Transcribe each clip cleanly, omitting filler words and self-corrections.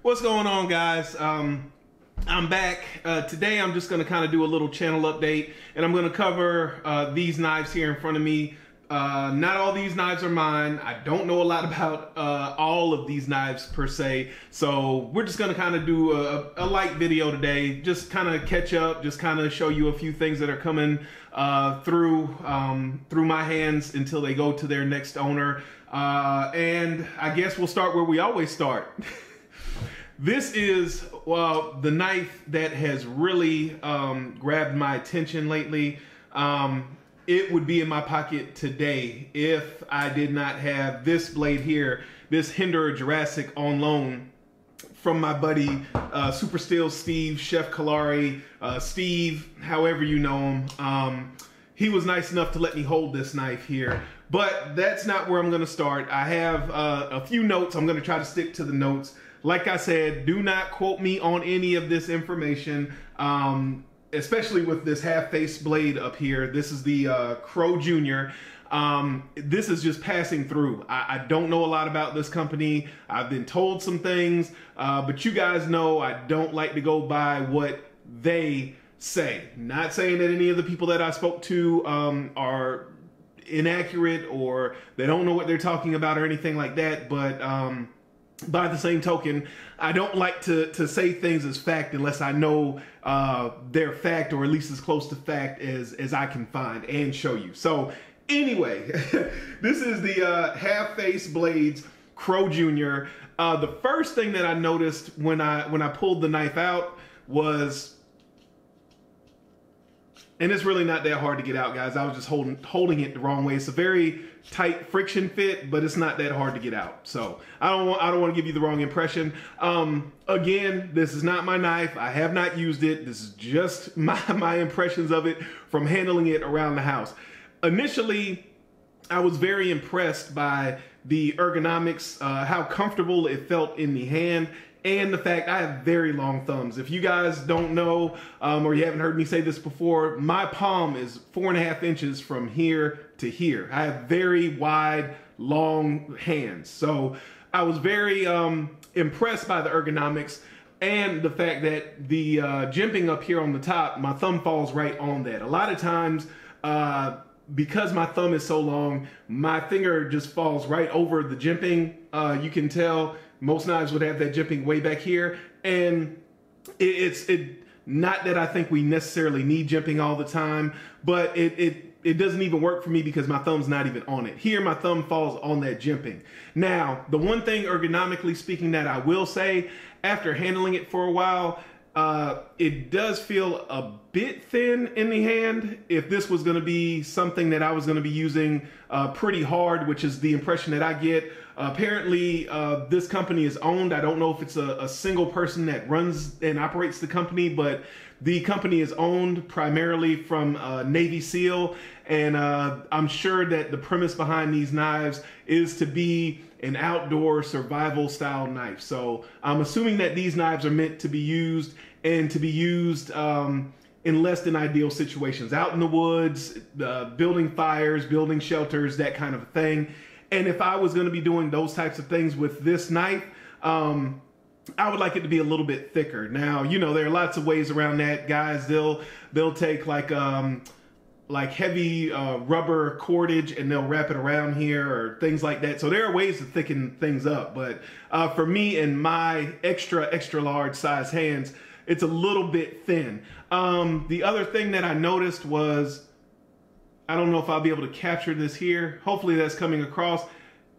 What's going on, guys? I'm back. Today I'm just going to kind of do a little channel update, and I'm going to cover these knives here in front of me. Not all these knives are mine. I don't know a lot about all of these knives per se, so we're just going to kind of do a light video today, just kind of catch up, just kind of show you a few things that are coming through my hands until they go to their next owner. And I guess we'll start where we always start. This is the knife that has really grabbed my attention lately. It would be in my pocket today if I did not have this blade here, this Hinderer Jurassic on loan from my buddy Super Steel Steve, Chef Kalari, Steve, however you know him. He was nice enough to let me hold this knife here, but that's not where I'm going to start. I have a few notes. I'm going to try to stick to the notes. Like I said, do not quote me on any of this information, especially with this half-face blade up here. This is the Crow Jr. This is just passing through. I don't know a lot about this company. I've been told some things, but you guys know I don't like to go by what they say. Not saying that any of the people that I spoke to are inaccurate or they don't know what they're talking about or anything like that, but by the same token, I don't like to say things as fact unless I know they're fact, or at least as close to fact as I can find and show you. So anyway, this is the half-face blades Crow Jr. The first thing that I noticed when I pulled the knife out was, and it's really not that hard to get out, guys. I was just holding it the wrong way. It's a very tight friction fit, but it's not that hard to get out. So I don't want to give you the wrong impression. Again, this is not my knife. I have not used it. This is just my impressions of it from handling it around the house. Initially, I was very impressed by the ergonomics, how comfortable it felt in the hand, and the fact I have very long thumbs. If you guys don't know, or you haven't heard me say this before, my palm is 4.5 inches from here to here. I have very wide, long hands. So I was very impressed by the ergonomics and the fact that the jimping up here on the top, my thumb falls right on that. A lot of times, because my thumb is so long, my finger just falls right over the jimping. You can tell most knives would have that jimping way back here, and it's not that I think we necessarily need jimping all the time, but it doesn't even work for me because my thumb's not even on it. Here, my thumb falls on that jimping. Now, the one thing ergonomically speaking that I will say, after handling it for a while, it does feel a bit thin in the hand. If this was going to be something that I was going to be using pretty hard, which is the impression that I get. Apparently, this company is owned. I don't know if it's a single person that runs and operates the company, but the company is owned primarily from Navy SEAL, and I'm sure that the premise behind these knives is to be an outdoor survival style knife. So I'm assuming that these knives are meant to be used and to be used in less than ideal situations, out in the woods, building fires, building shelters, that kind of thing. And if I was going to be doing those types of things with this knife, I would like it to be a little bit thicker. Now, you know, there are lots of ways around that, guys. They'll take like heavy rubber cordage and they'll wrap it around here or things like that. So there are ways to thicken things up. But for me and my extra large size hands, it's a little bit thin. The other thing that I noticed was, I don't know if I'll be able to capture this here. Hopefully that's coming across.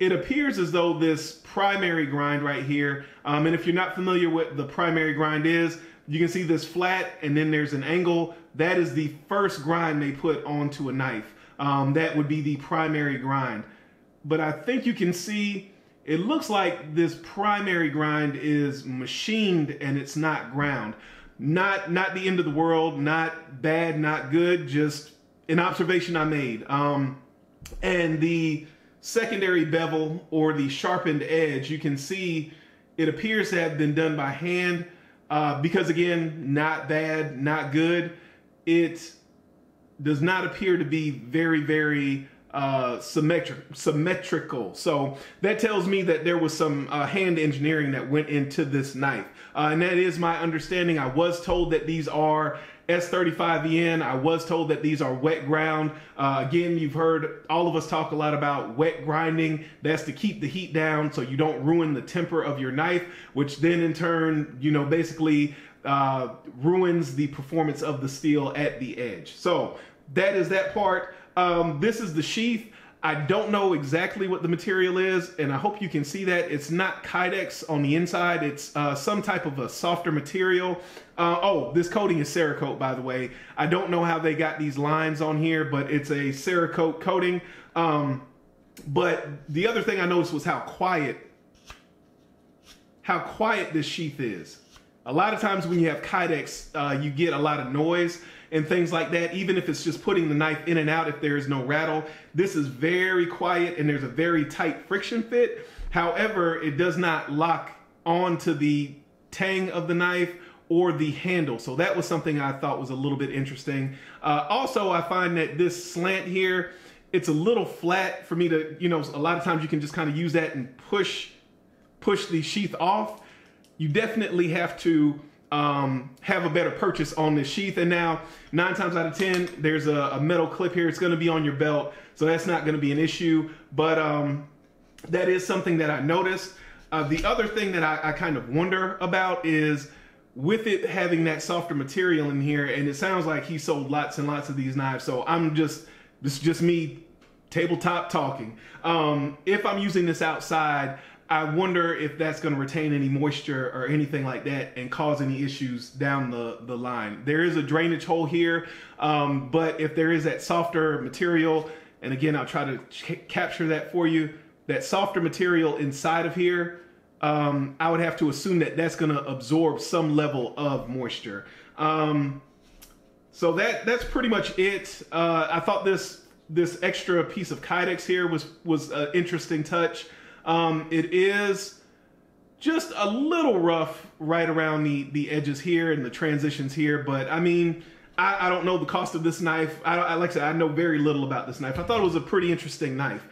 It appears as though this primary grind right here, and if you're not familiar with what the primary grind is, you can see this flat and then there's an angle. That is the first grind they put onto a knife. That would be the primary grind. But I think you can see, it looks like this primary grind is machined and it's not ground. Not the end of the world, not bad, not good, just an observation I made. And the secondary bevel, or the sharpened edge, you can see it appears to have been done by hand, because again, not bad, not good. It does not appear to be very symmetrical. So that tells me that there was some hand engineering that went into this knife. And that is my understanding. I was told that these are S35VN. I was told that these are wet ground. Again, you've heard all of us talk a lot about wet grinding. That's to keep the heat down so you don't ruin the temper of your knife, which then in turn, you know, basically ruins the performance of the steel at the edge. So that is that part. This is the sheath. I don't know exactly what the material is, and I hope you can see that. It's not Kydex on the inside. It's some type of a softer material. Oh, this coating is Cerakote, by the way. I don't know how they got these lines on here, but it's a Cerakote coating. But the other thing I noticed was how quiet this sheath is. A lot of times when you have Kydex, you get a lot of noise and things like that, even if it's just putting the knife in and out if there is no rattle. This is very quiet and there's a very tight friction fit. However, it does not lock onto the tang of the knife or the handle. So that was something I thought was a little bit interesting. Also, I find that this slant here, it's a little flat for me to, you know, a lot of times you can just kind of use that and push the sheath off. You definitely have to have a better purchase on this sheath. And now 9 times out of 10, there's a metal clip here. It's going to be on your belt, so that's not going to be an issue. But that is something that I noticed. The other thing that I kind of wonder about is with it having that softer material in here, and it sounds like he sold lots and lots of these knives. So this is just me tabletop talking. If I'm using this outside, I wonder if that's going to retain any moisture or anything like that and cause any issues down the line. There is a drainage hole here, but if there is that softer material, and again, I'll try to capture that for you, that softer material inside of here, I would have to assume that that's going to absorb some level of moisture. So that's pretty much it. I thought this extra piece of Kydex here was an interesting touch. It is just a little rough right around the edges here and the transitions here, but I mean, I don't know the cost of this knife. Like I said, I know very little about this knife. I thought it was a pretty interesting knife.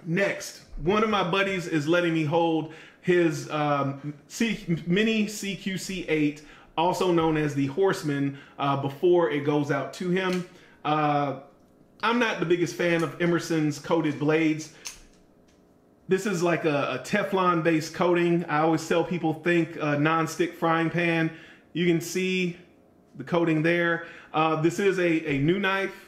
Next, one of my buddies is letting me hold his mini CQC8, also known as the Horseman, before it goes out to him. I'm not the biggest fan of Emerson's coated blades. This is like a Teflon based coating. I always tell people think non-stick frying pan. You can see the coating there. This is a new knife.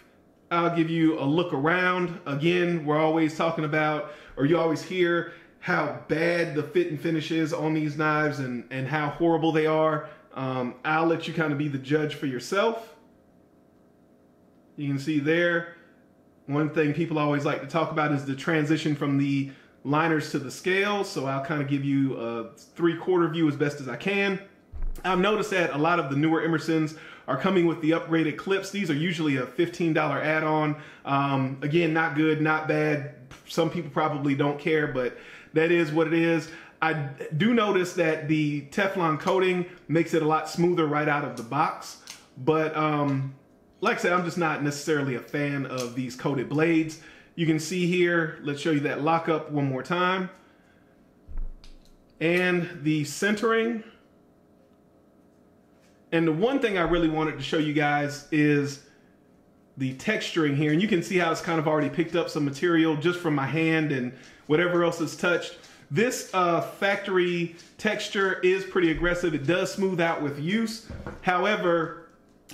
I'll give you a look around. Again, we're always talking about, or you always hear how bad the fit and finish is on these knives and how horrible they are. I'll let you kind of be the judge for yourself. You can see there, one thing people always like to talk about is the transition from the liners to the scales. So I'll kind of give you a 3/4 view as best as I can. I've noticed that a lot of the newer Emersons are coming with the upgraded clips. These are usually a $15 add-on. Again, not good, not bad. Some people probably don't care, but that is what it is. I do notice that the Teflon coating makes it a lot smoother right out of the box. But like I said, I'm just not necessarily a fan of these coated blades. You can see here, let's show you that lockup one more time. And the centering. And the one thing I really wanted to show you guys is the texturing here. And you can see how it's kind of already picked up some material just from my hand and whatever else is touched. This factory texture is pretty aggressive. It does smooth out with use. However,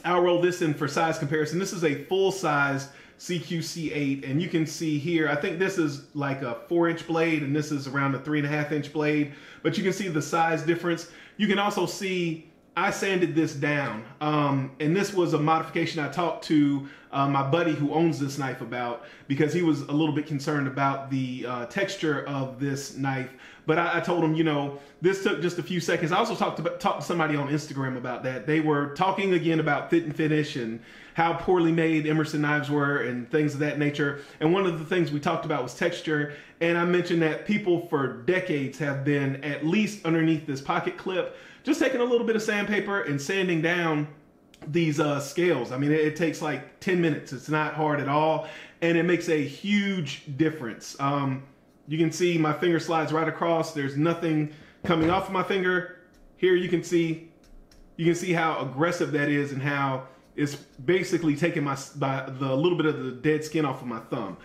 I'll roll this in for size comparison. This is a full-size CQC8, and you can see here, I think this is like a 4-inch blade and this is around a 3.5-inch blade, but you can see the size difference. You can also see I sanded this down, and this was a modification I talked to my buddy who owns this knife about, because he was a little bit concerned about the texture of this knife. But I told him, you know, this took just a few seconds. I also talked to somebody on Instagram about that. They were talking again about fit and finish and how poorly made Emerson knives were and things of that nature. And one of the things we talked about was texture. And I mentioned that people for decades have been at least underneath this pocket clip, just taking a little bit of sandpaper and sanding down these scales. I mean, it takes like 10 minutes. It's not hard at all, and it makes a huge difference. You can see my finger slides right across. There's nothing coming off of my finger. Here you can see how aggressive that is and how it's basically taking the little bit of the dead skin off of my thumb.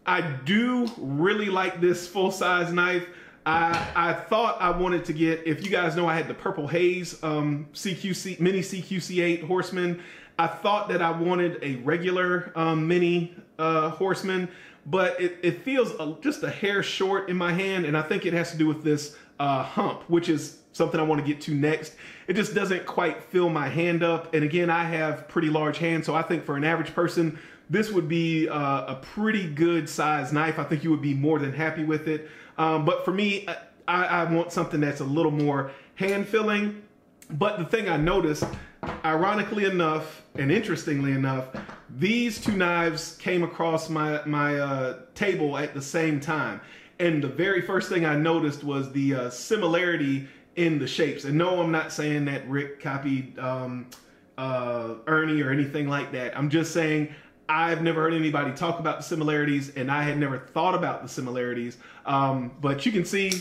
I do really like this full-size knife. I thought I wanted to get, if you guys know, I had the Purple Haze mini CQC8 Horseman. I thought that I wanted a regular mini Horseman, but it feels just a hair short in my hand, and I think it has to do with this hump, which is something I want to get to next. It just doesn't quite fill my hand up, and again, I have pretty large hands, so I think for an average person, this would be a pretty good size knife. I think you would be more than happy with it. But for me, I want something that's a little more hand-filling. But the thing I noticed, ironically enough and interestingly enough, these two knives came across my table at the same time. And the very first thing I noticed was the similarity in the shapes. And no, I'm not saying that Rick copied Ernie or anything like that. I'm just saying I've never heard anybody talk about the similarities, and I had never thought about the similarities. But you can see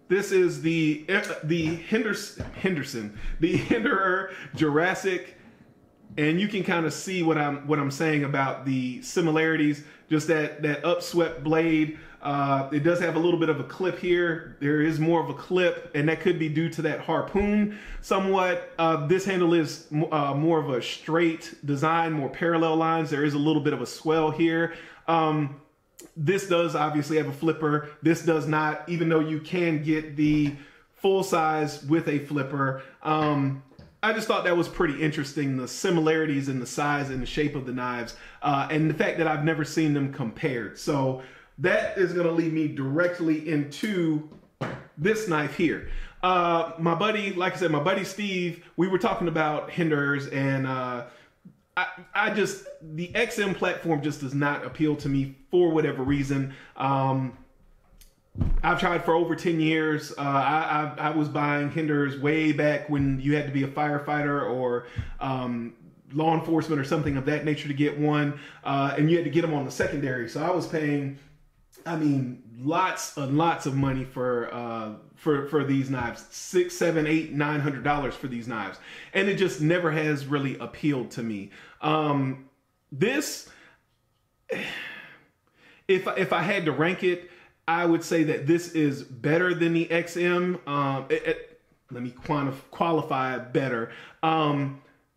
this is the Hinderer Jurassic, and you can kind of see what I'm saying about the similarities. Just that upswept blade. It does have a little bit of a clip here. There is more of a clip, and that could be due to that harpoon somewhat. This handle is more of a straight design, more parallel lines. There is a little bit of a swell here. This does obviously have a flipper. This does not, even though you can get the full size with a flipper. I just thought that was pretty interesting, the similarities in the size and the shape of the knives, and the fact that I've never seen them compared. So that is going to lead me directly into this knife here. My buddy, like I said, my buddy Steve, we were talking about Hinderers, and the XM platform just does not appeal to me for whatever reason. I've tried for over 10 years. I was buying Hinderers way back when you had to be a firefighter or law enforcement or something of that nature to get one, and you had to get them on the secondary. So I was paying, I mean, lots and lots of money for these knives, $600, $700, $800, $900 for these knives, and it just never has really appealed to me. This, if I had to rank it, I would say that this is better than the XM. Let me qualify better.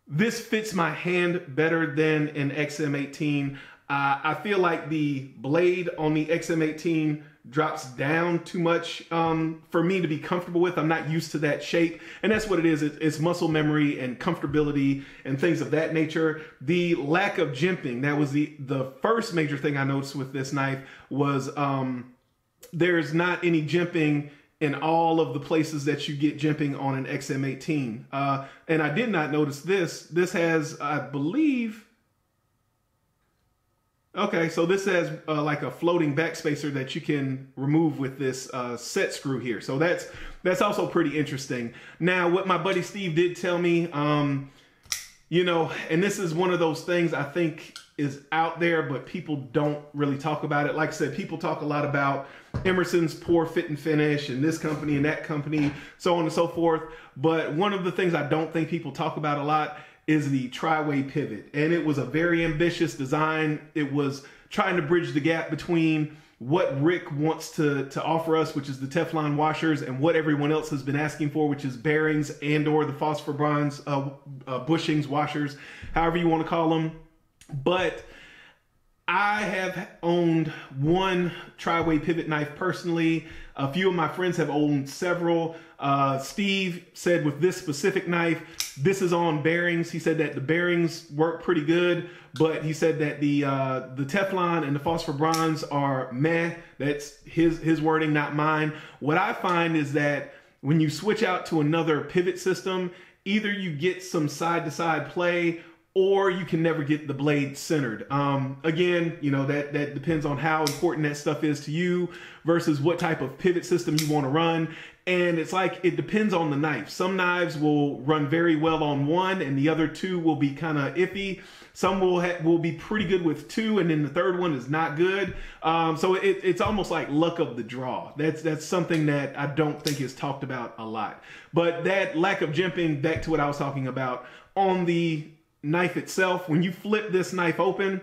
This fits my hand better than an XM18. I feel like the blade on the XM18 drops down too much for me to be comfortable with. I'm not used to that shape, and that's what it is. It's muscle memory and comfortability and things of that nature. The lack of jimping, that was the first major thing I noticed with this knife was there's not any jimping in all of the places that you get jimping on an XM18. And I did not notice this. This has, I believe, okay, so this has like a floating backspacer that you can remove with this set screw here. So that's also pretty interesting. Now, what my buddy Steve did tell me, you know, and this is one of those things I think is out there, but people don't really talk about it. Like I said, people talk a lot about Emerson's poor fit and finish and this company and that company, so on and so forth. But one of the things I don't think people talk about a lot is the tri-way pivot. And it was a very ambitious design. It was trying to bridge the gap between what Rick wants to offer us, which is the Teflon washers, and what everyone else has been asking for, which is bearings and or the phosphor bronze bushings, washers, however you want to call them. But I have owned one tri-way pivot knife personally. A few of my friends have owned several. Steve said with this specific knife, this is on bearings. He said that the bearings work pretty good, but he said that the Teflon and the phosphor bronze are meh. That's his wording, not mine. What I find is that when you switch out to another pivot system, either you get some side-to-side play, or you can never get the blade centered. Again, you know, that depends on how important that stuff is to you versus what type of pivot system you want to run. And it's like, it depends on the knife. Some knives will run very well on one and the other two will be kind of iffy. Some will be pretty good with two, and then the third one is not good. So it's almost like luck of the draw. That's something that I don't think is talked about a lot. But that lack of jimping, back to what I was talking about, on the knife itself, when you flip this knife open,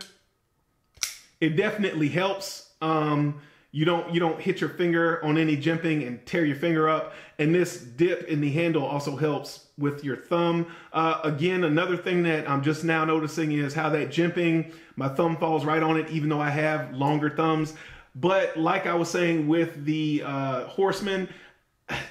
it definitely helps. You don't hit your finger on any jimping and tear your finger up. And this dip in the handle also helps with your thumb. Again, another thing that I'm just now noticing is how that jimping, my thumb falls right on it, even though I have longer thumbs. But like I was saying with the Horseman,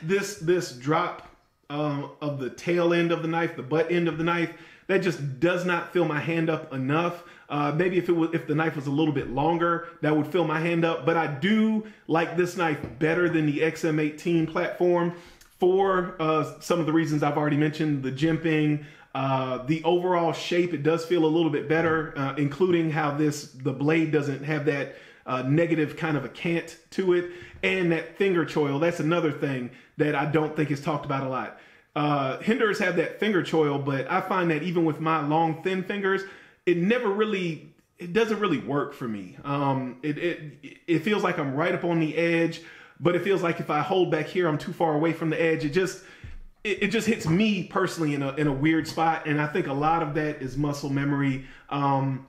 this drop of the tail end of the knife, the butt end of the knife, that just does not fill my hand up enough. Maybe if the knife was a little bit longer, that would fill my hand up. But I do like this knife better than the XM18 platform for some of the reasons I've already mentioned. The jimping, the overall shape, it does feel a little bit better, including how the blade doesn't have that negative kind of a cant to it. And that finger choil, that's another thing that I don't think is talked about a lot. Hinderers have that finger choil, but I find that even with my long, thin fingers, it doesn't really work for me. It feels like I'm right up on the edge, but it feels like if I hold back here, I'm too far away from the edge. It just hits me personally in a weird spot. And I think a lot of that is muscle memory, and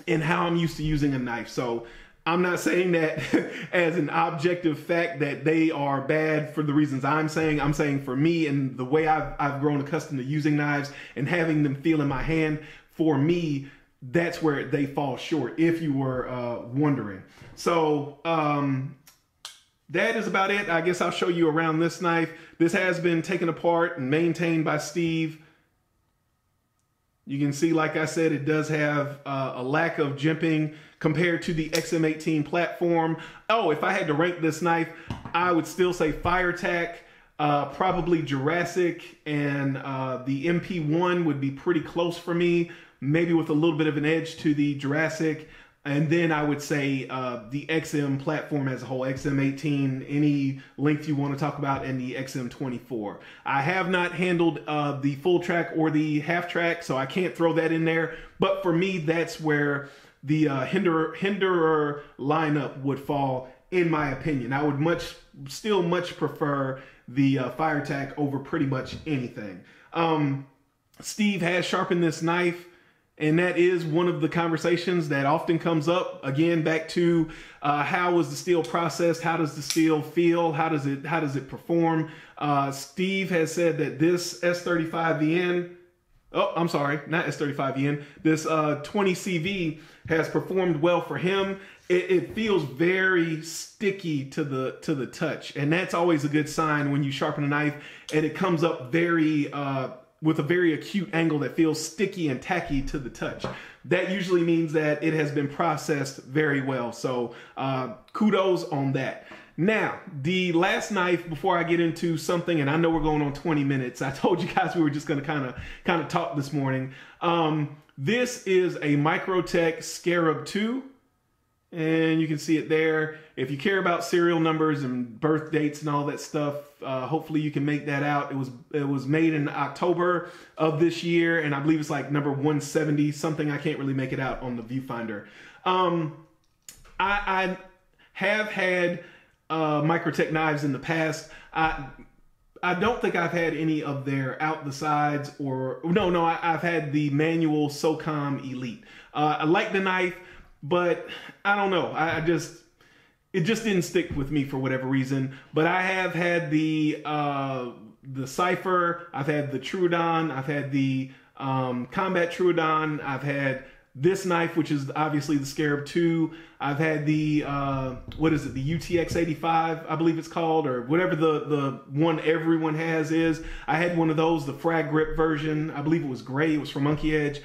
how I'm used to using a knife. So I'm not saying that as an objective fact that they are bad for the reasons I'm saying. I'm saying for me and the way I've grown accustomed to using knives and having them feel in my hand, for me, that's where they fall short, if you were wondering. So that is about it. I guess I'll show you around this knife. This has been taken apart and maintained by Steve. You can see, like I said, it does have a lack of jimping compared to the XM18 platform. Oh, if I had to rank this knife, I would still say FireTac, probably Jurassic, and the MP1 would be pretty close for me, maybe with a little bit of an edge to the Jurassic. And then I would say the XM platform as a whole, XM18, any length you want to talk about, and the XM24. I have not handled the full track or the half track, so I can't throw that in there. But for me, that's where the Hinderer lineup would fall, in my opinion. I would still much prefer the FireTac over pretty much anything. Steve has sharpened this knife, and that is one of the conversations that often comes up. Again, back to how was the steel processed? How does the steel feel? How does it perform? Steve has said that this S35VN, oh, I'm sorry, not S35VN, this 20CV has performed well for him. It feels very sticky to the touch, and that's always a good sign when you sharpen a knife and it comes up very with a very acute angle that feels sticky and tacky to the touch. That usually means that it has been processed very well. So kudos on that. Now, the last knife, before I get into something, and I know we're going on 20 minutes. I told you guys we were just gonna kind of talk this morning. This is a Microtech Scarab II. And you can see it there. If you care about serial numbers and birth dates and all that stuff, hopefully you can make that out. It was made in October of this year, and I believe it's like number 170 something. I can't really make it out on the viewfinder. I have had Microtech knives in the past. I don't think I've had any of their out the sides, or no, I've had the manual SOCOM Elite. I like the knife, but I don't know. It just didn't stick with me for whatever reason. But I have had the Cypher. I've had the Trudon. I've had the Combat Trudon. I've had this knife, which is obviously the Scarab II. I've had the what is it? The UTX 85, I believe it's called, or whatever the one everyone has is. I had one of those, the Frag Grip version. I believe it was gray. It was from Monkey Edge.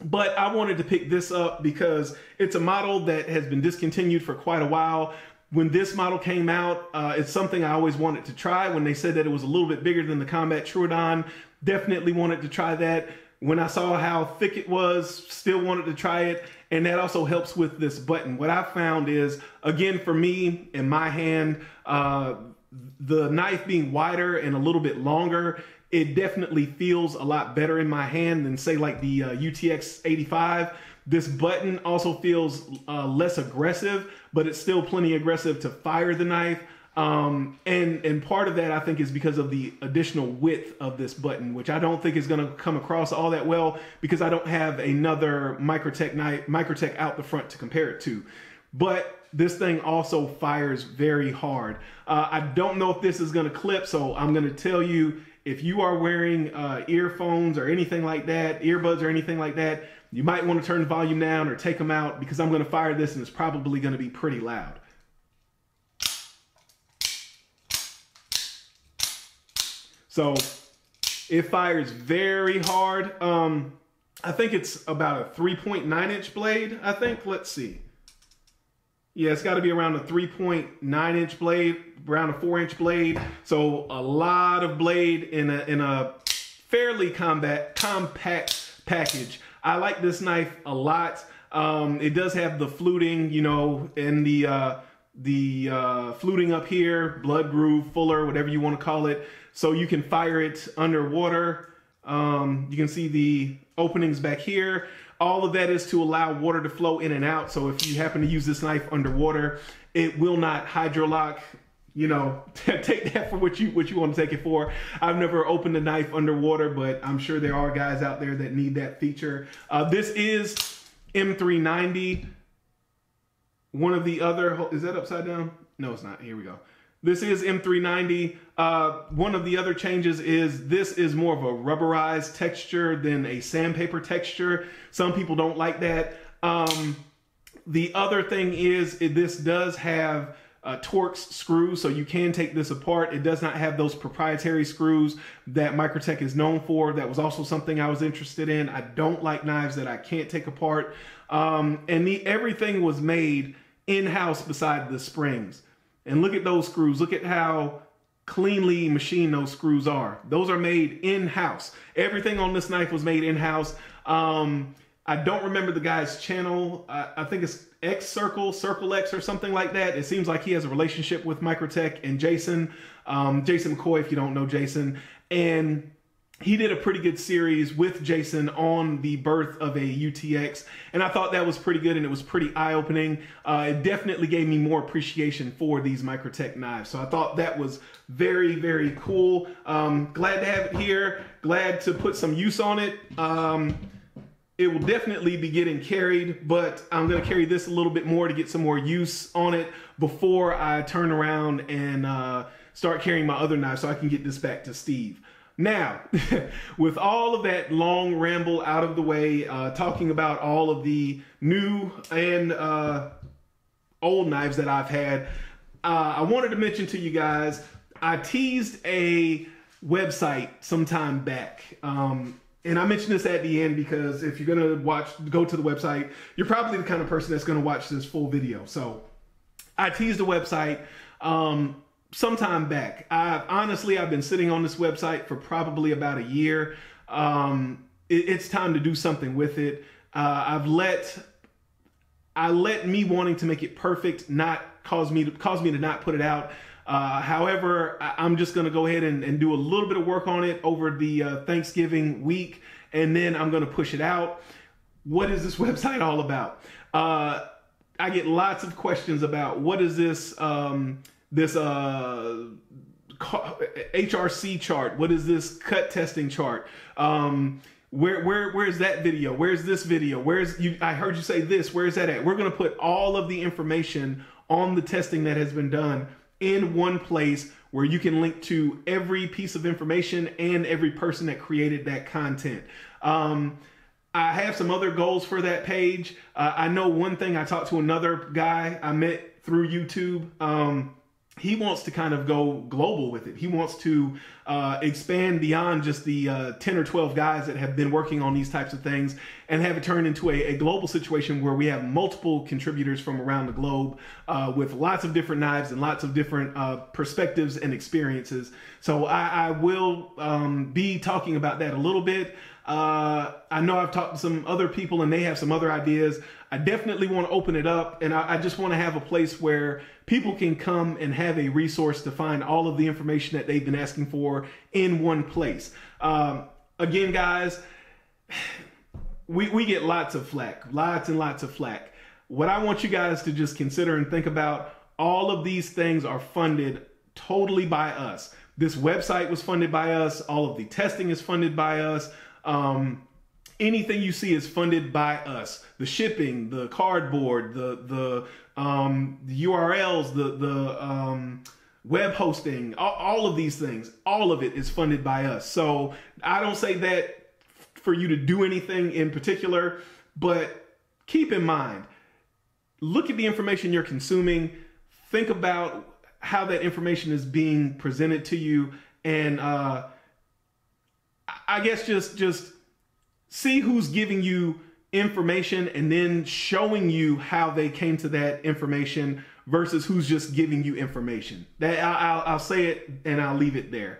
But I wanted to pick this up because it's a model that has been discontinued for quite a while. When this model came out, it's something I always wanted to try. When they said that it was a little bit bigger than the Combat Trudon, definitely wanted to try that. when I saw how thick it was, still wanted to try it. And that also helps with this button. What I found is, again, for me, in my hand, the knife being wider and a little bit longer, it definitely feels a lot better in my hand than, say, like the UTX 85. This button also feels less aggressive, but it's still plenty aggressive to fire the knife. And part of that, I think, is because of the additional width of this button, which I don't think is going to come across all that well because I don't have another Microtech out the front to compare it to. But this thing also fires very hard. I don't know if this is going to clip, so I'm going to tell you, if you are wearing earphones or anything like that, earbuds or anything like that, you might want to turn the volume down or take them out, because I'm going to fire this and it's probably going to be pretty loud. So it fires very hard. I think it's about a 3.9 inch blade, I think. Let's see. Yeah, it's got to be around a 3.9 inch blade, around a 4-inch blade. So a lot of blade in a fairly compact package. I like this knife a lot. It does have the fluting, you know, and the fluting up here, blood groove, fuller, whatever you want to call it. So you can fire it underwater. You can see the openings back here. All of that is to allow water to flow in and out. So if you happen to use this knife underwater, it will not hydrolock. You know, take that for what you want to take it for. I've never opened a knife underwater, but I'm sure there are guys out there that need that feature. This is M390. One of the other, is that upside down? No, it's not. Here we go. This is M390. One of the other changes is this is more of a rubberized texture than a sandpaper texture. Some people don't like that. The other thing is this does have Torx screws, so you can take this apart. It does not have those proprietary screws that Microtech is known for. That was also something I was interested in. I don't like knives that I can't take apart. And everything was made in-house beside the springs. And look at those screws. Look at how cleanly machined those screws are. Those are made in-house. Everything on this knife was made in-house. I don't remember the guy's channel. I think it's Circle X or something like that. It seems like he has a relationship with Microtech and Jason. Jason McCoy, if you don't know Jason. And he did a pretty good series with Jason on the birth of a UTX, and I thought that was pretty good, and it was pretty eye-opening. It definitely gave me more appreciation for these Microtech knives, so I thought that was very, very cool. Glad to have it here. Glad to put some use on it. It will definitely be getting carried, but I'm going to carry this a little bit more to get some more use on it before I turn around and start carrying my other knife so I can get this back to Steve. Now, with all of that long ramble out of the way, talking about all of the new and old knives that I've had, I wanted to mention to you guys, I teased a website sometime back. And I mentioned this at the end because if you're going to go to the website, you're probably the kind of person that's going to watch this full video. So I teased a website sometime back. I've been sitting on this website for probably about a year. It's time to do something with it. I let me wanting to make it perfect not cause me to not put it out. However, I'm just going to go ahead and do a little bit of work on it over the Thanksgiving week, and then I'm going to push it out. What is this website all about? I get lots of questions about what is this HRC chart? What is this cut testing chart? Where's that video? Where's this video? I heard you say this. Where's that at? We're going to put all of the information on the testing that has been done in one place where you can link to every piece of information and every person that created that content. I have some other goals for that page. I know one thing. I talked to another guy I met through YouTube. He wants to kind of go global with it. He wants to expand beyond just the 10 or 12 guys that have been working on these types of things and have it turn into a global situation where we have multiple contributors from around the globe with lots of different knives and lots of different perspectives and experiences. So I will be talking about that a little bit. I know I've talked to some other people and they have some other ideas. I definitely want to open it up, and I just want to have a place where people can come and have a resource to find all of the information that they've been asking for in one place. Again, guys, we get lots of flack, lots and lots of flack. What I want you guys to just consider and think about, all of these things are funded totally by us. This website was funded by us. All of the testing is funded by us. Anything you see is funded by us. The shipping, the cardboard, the URLs, the web hosting, all of these things, all of it is funded by us. So I don't say that for you to do anything in particular, but keep in mind, look at the information you're consuming, think about how that information is being presented to you, and I guess just see who's giving you information and then showing you how they came to that information versus who's just giving you information. That I'll say it and I'll leave it there.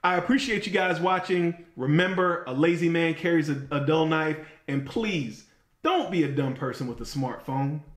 I appreciate you guys watching. Remember, a lazy man carries a dull knife, and please don't be a dumb person with a smartphone.